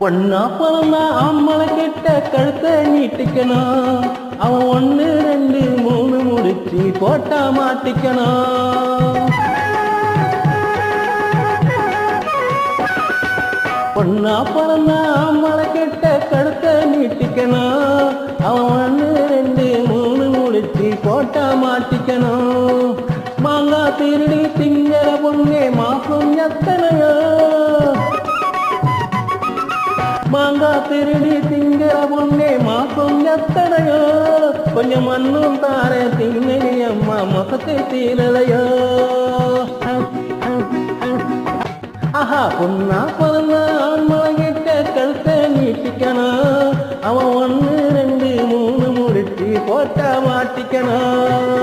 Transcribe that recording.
பொண்ணா பிறந்தா அம்மளை கிட்ட கழுத்தை நீட்டிக்கணும். அவன் 1 2 3 முடிச்சு போட்டா மாட்டிக்கணும். பொண்ணா பிறந்தா அம்மளை கிட்ட கழுத்தை நீட்டிக்கணும். அவன் 1 2 3 முடிச்சு போட்டா மாட்டிக்கணும். மாங்காய் திருடி திங்கிற பொண்ணே மாசம் எத்தனையோ. மாங்காய் திருடி திங்கிற பொண்ணே மாசம் எத்தனையோ. கொஞ்சம் மண்ணும் தார திங்கடி அம்மா மசத்தை தீரலையோ. ஆஹா பொண்ணா பிறந்த ஆண்மலை கிட்ட கழுத்தை நீட்டிக்கணும். அவன் 1 2 3 முடிச்சு போட்டா மாட்டிக்கணும்.